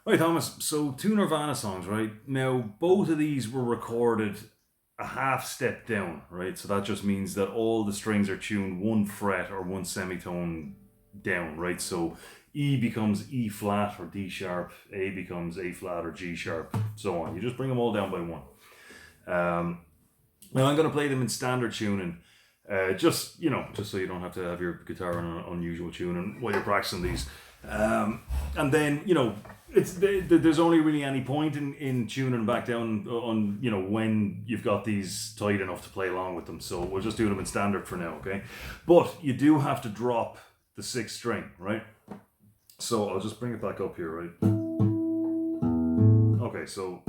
Right, Thomas. So two Nirvana songs, right? Now both of these were recorded a half step down, right? So that just means that all the strings are tuned one fret or one semitone down, right? So E becomes E flat or D sharp, A becomes A flat or G sharp, so on. You just bring them all down by one. Um, Now I'm going to play them in standard tuning, just so you don't have to have your guitar in an unusual tuning while you're practicing these. And then there's only really any point in tuning back down on when you've got these tight enough to play along with them. So we'll just do them in standard for now, okay? But you do have to drop the sixth string, right? So I'll just bring it back up here, right? Okay, so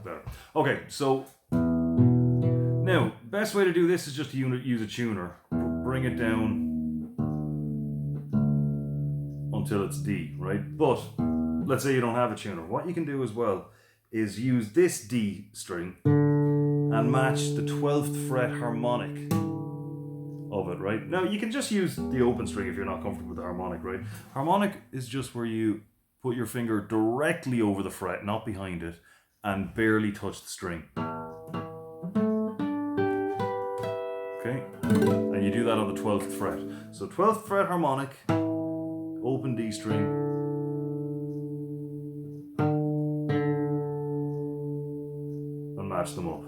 there. Okay, so now best way to do this is just to use a tuner. Bring it down until it's D, right? But let's say you don't have a tuner. What you can do as well is use this D string and match the 12th fret harmonic of it, right? Now you can just use the open string if you're not comfortable with the harmonic, right? Harmonic is just where you put your finger directly over the fret, not behind it, and barely touch the string. Okay? And you do that on the 12th fret. So 12th fret harmonic, open D string, and match them up.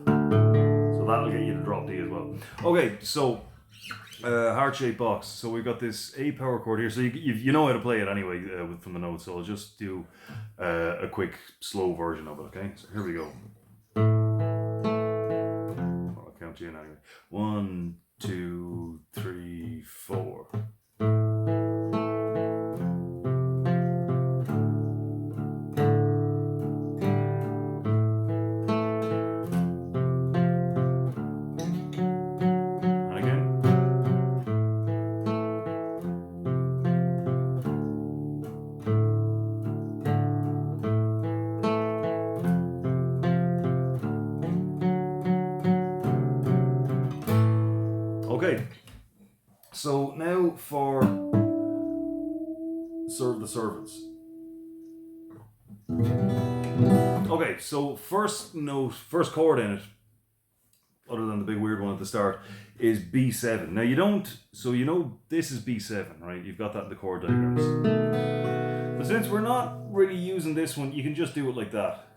So that'll get you to drop D as well. Okay, so heart-shaped box. So we've got this A power chord here. So you know how to play it anyway from the notes. So I'll just do a quick slow version of it. Okay. So here we go. I'll count you in anyway. 1, 2, 3, 4. Okay, so now for Serve the Servants. Okay, so first chord in it, other than the big weird one at the start, is B7. Now this is B7, right? You've got that in the chord diagrams. But since we're not really using this one, you can just do it like that.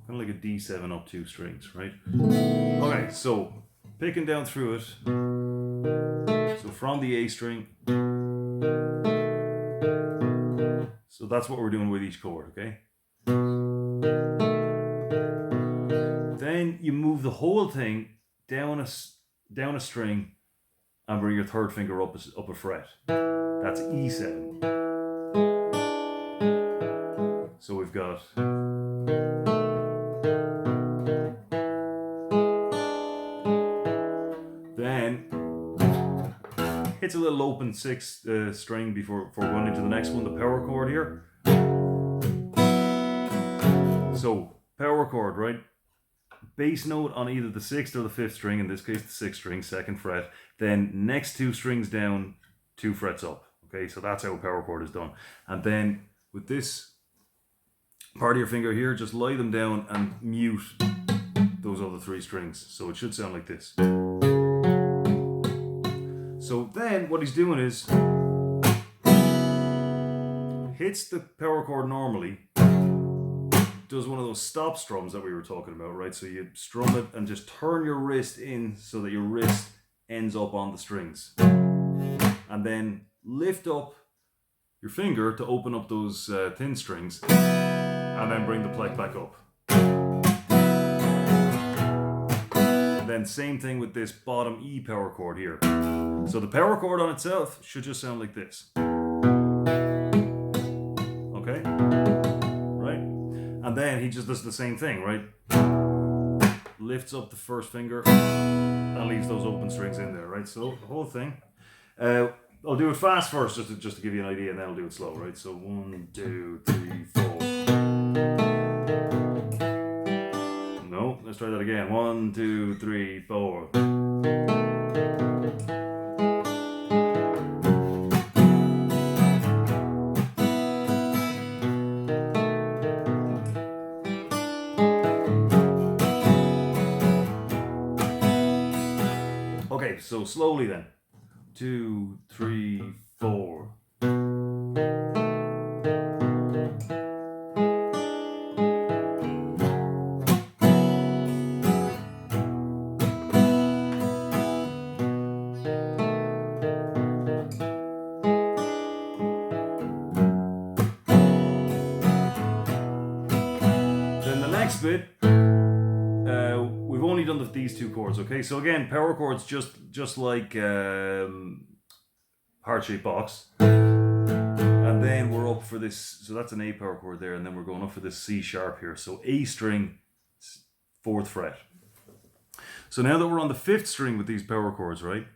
Kind of like a D7 up 2 strings, right? Okay, so picking down through it. So from the A string. So that's what we're doing with each chord, okay? Then you move the whole thing down a string and bring your third finger up a fret. That's E7. So we've got then hits a little open 6th string before going into the next one, the power chord here. So power chord, right? Bass note on either the 6th or the 5th string, in this case the 6th string, 2nd fret. Then next 2 strings down, 2 frets up. Okay, so that's how a power chord is done. And then with this part of your finger here, just lie them down and mute those other 3 strings. So it should sound like this. So then what he's doing is hits the power chord normally, does one of those stop strums that we were talking about, right? So you strum it and just turn your wrist in so that your wrist ends up on the strings. And then lift up your finger to open up those thin strings and then bring the pluck back up. And then same thing with this bottom E power chord here. So the power chord on itself should just sound like this. Okay? Right? And then he just does the same thing, right? Lifts up the first finger and leaves those open strings in there, right? So the whole thing. I'll do it fast first just to give you an idea, and then I'll do it slow, right? So 1, 2, 3, 4. No, let's try that again. 1, 2, 3, 4. so slowly then. 2, 3, 4. Then the next bit, we've only done these two chords, okay? So again, power chords just like heart-shaped box. And then we're up for this, so that's an A power chord there, and then we're going up for this C sharp here. So A string, 4th fret. So now that we're on the 5th string with these power chords, right?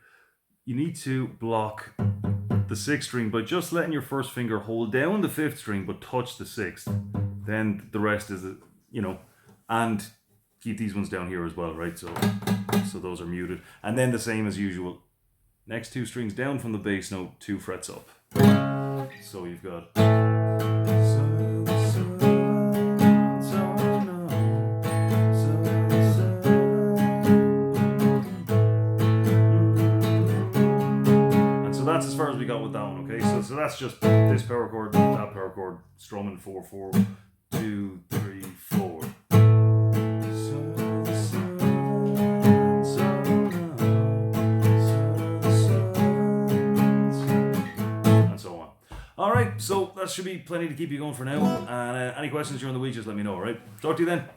You need to block the 6th string by just letting your first finger hold down the 5th string but touch the 6th. Then the rest is, and keep these ones down here as well, right? So those are muted. And then the same as usual. Next 2 strings down from the bass note, 2 frets up. So you've got. And so that's as far as we got with that one, okay? So that's just this power chord, that power chord, strumming 4, 4, 2, 3, 4. Alright, so that should be plenty to keep you going for now. And any questions during the week, just let me know, alright? Talk to you then.